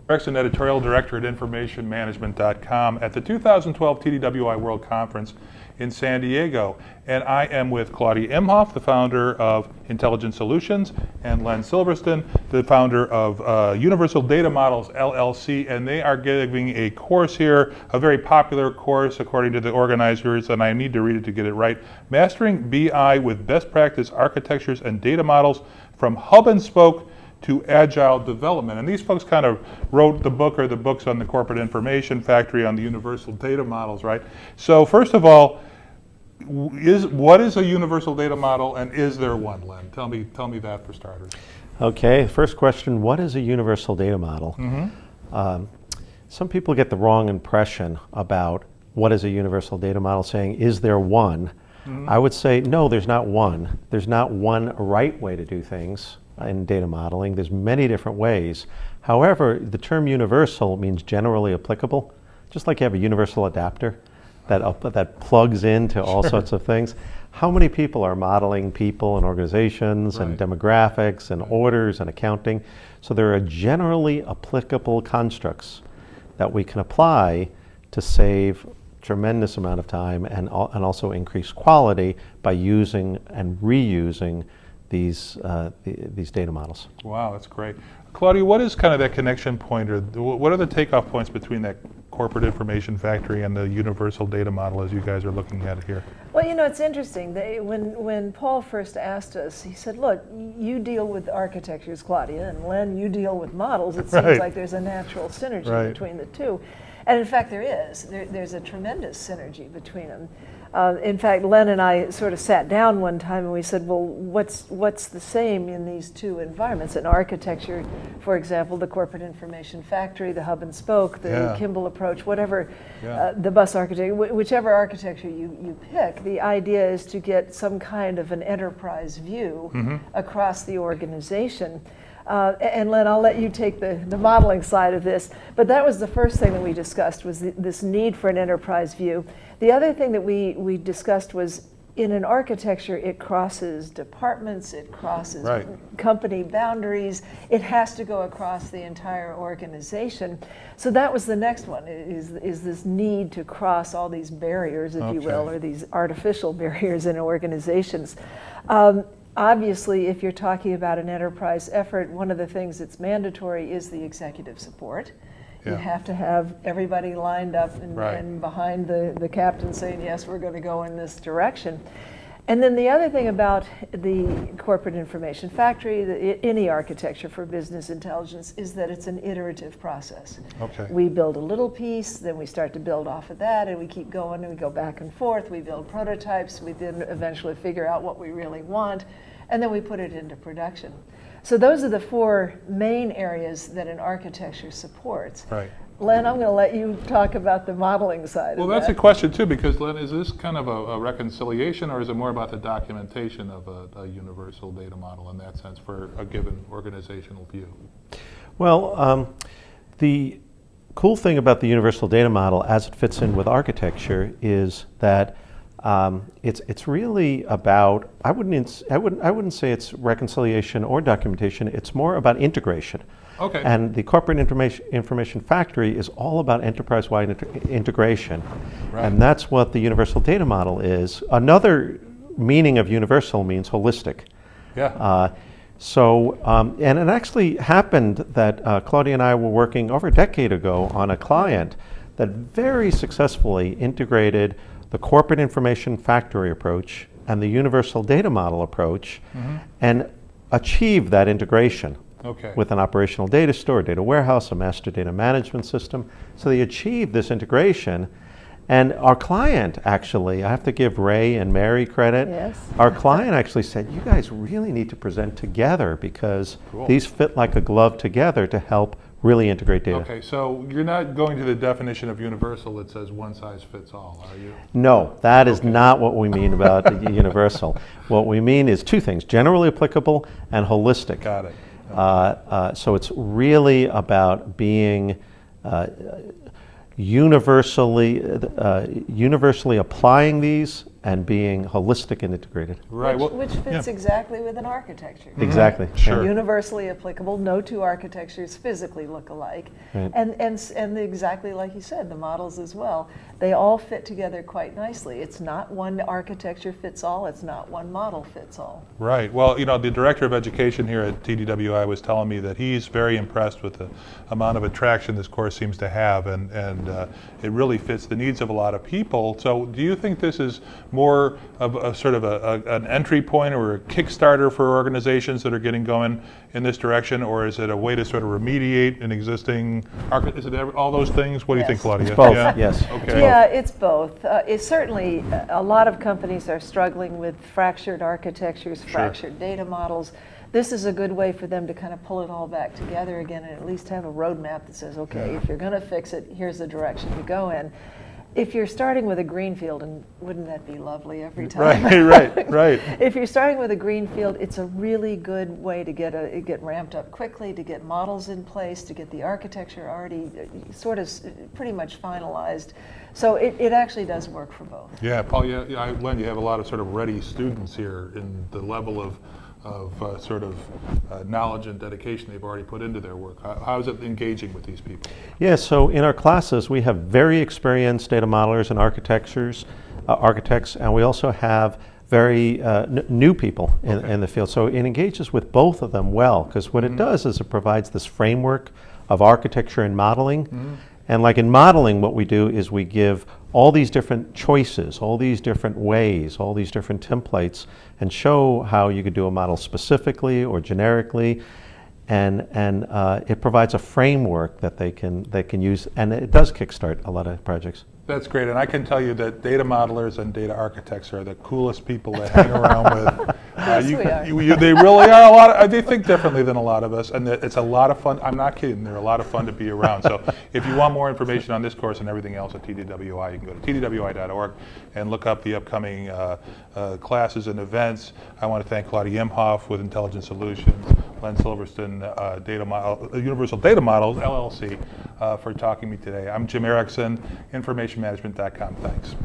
Rexon, Editorial Director at InformationManagement.com at the 2012 TDWI World Conference in San Diego. And I am with Claudia Imhoff, the founder of Intelligent Solutions, and Len Silverstein, the founder of Universal Data Models, LLC, and they are giving a course here, a very popular course according to the organizers, and I need to read it to get it right, Mastering BI with Best Practice Architectures and Data Models from Hub and Spoke to Agile Development. And these folks kind of wrote the book or the books on the Corporate Information Factory on the Universal Data Models, right? So first of all, what is a universal data model, and is there one, Len? Tell me that for starters. Okay, first question, what is a universal data model? Some people get the wrong impression about what is a universal data model, saying, is there one? I would say, no, there's not one. There's not one right way to do things in data modeling. There's many different ways. However, the term universal means generally applicable, just like you have a universal adapter that plugs into all sorts of things. How many people are modeling people and organizations and demographics and orders and accounting? So there are generally applicable constructs that we can apply to save tremendous amount of time and also increase quality by using and reusing these data models. Wow, that's great. Claudia, what is kind of that connection point, or what are the takeoff points between that Corporate Information Factory and the Universal Data Model as you guys are looking at it here? Well, you know, it's interesting. When Paul first asked us, he said, look, you deal with architectures, Claudia, and Len, you deal with models. It seems like there's a natural synergy between the two. And in fact, there is. There's a tremendous synergy between them. In fact, Len and I sort of sat down one time and we said, well, what's the same in these two environments? In architecture, for example, the Corporate Information Factory, the Hub and Spoke, the Kimball approach, whatever, the bus architecture, whichever architecture you pick, the idea is to get some kind of an enterprise view across the organization. And Len, I'll let you take the modeling side of this, but that was the first thing that we discussed, was this need for an enterprise view. The other thing that we discussed was, in an architecture, it crosses departments, it crosses company boundaries, it has to go across the entire organization. So that was the next one, is this need to cross all these barriers, if you will, or these artificial barriers in organizations. Obviously, if you're talking about an enterprise effort, one of the things that's mandatory is the executive support. You have to have everybody lined up and behind the captain saying, yes, we're going to go in this direction. And then the other thing about the Corporate Information Factory, any architecture for business intelligence, is that it's an iterative process. We build a little piece, then we start to build off of that, and we keep going, and we go back and forth. We build prototypes, we then eventually figure out what we really want, and then we put it into production. So those are the four main areas that an architecture supports. Len, I'm going to let you talk about the modeling side of that. Well, that's a question too, because Len, is this kind of a reconciliation, or is it more about the documentation of a universal data model in that sense for a given organizational view? Well, the cool thing about the universal data model as it fits in with architecture is that it's really about, I wouldn't say it's reconciliation or documentation, it's more about integration. And the Corporate Information Factory is all about enterprise-wide integration. And that's what the universal data model is. Another meaning of universal means holistic. And it actually happened that Claudia and I were working over a decade ago on a client that very successfully integrated the Corporate Information Factory approach and the Universal Data Model approach and achieved that integration with an operational data store, data warehouse, a master data management system. So they achieved this integration. And our client actually, I have to give Ray and Mary credit, our client actually said, you guys really need to present together because these fit like a glove together to help really integrate data. Okay, so you're not going to the definition of universal that says one size fits all, are you? No, that is not what we mean about universal. What we mean is two things, generally applicable and holistic. Got it. So it's really about being universally applying these and being holistic and integrated. Right. Which fits exactly with an architecture. Exactly. Sure. Universally applicable. No two architectures physically look alike, Right. and exactly like you said, the models as well. They all fit together quite nicely. It's not one architecture fits all. It's not one model fits all. Right. Well, the director of education here at TDWI was telling me that he's very impressed with the amount of attraction this course seems to have, and it really fits the needs of a lot of people. So do you think this is more of a sort of an entry point or a Kickstarter for organizations that are getting going in this direction, or is it a way to sort of remediate an existing is it all those things? What do you think, Yes. Claudia? It's both, Yeah? yes. Okay. Yeah, it's both. It's certainly a lot of companies are struggling with fractured architectures, fractured data models. This is a good way for them to kind of pull it all back together again and at least have a roadmap that says, okay, if you're going to fix it, here's the direction to go in. If you're starting with a greenfield, and wouldn't that be lovely every time? Right. If you're starting with a greenfield, it's a really good way to get ramped up quickly, to get models in place, to get the architecture already sort of pretty much finalized. So it actually does work for both. Yeah, Paul, Len, you have a lot of sort of ready students here in the level of knowledge and dedication they've already put into their work. How is it engaging with these people? Yeah, so in our classes, we have very experienced data modelers and architects, and we also have very new people in the field. So it engages with both of them well, because what it does is it provides this framework of architecture and modeling. And like in modeling, what we do is we give all these different choices, all these different ways, all these different templates, and show how you could do a model specifically or generically. And it provides a framework that they can use, and it does kickstart a lot of projects. That's great, and I can tell you that data modelers and data architects are the coolest people to hang around with. Yes, we are. They really are they think differently than a lot of us, and it's a lot of fun. I'm not kidding. They're a lot of fun to be around. So if you want more information on this course and everything else at TDWI, you can go to tdwi.org and look up the upcoming classes and events. I want to thank Claudia Imhoff with Intelligent Solutions, Len Silverston, Universal Data Models, LLC, for talking to me today. I'm Jim Erickson, informationmanagement.com. Thanks.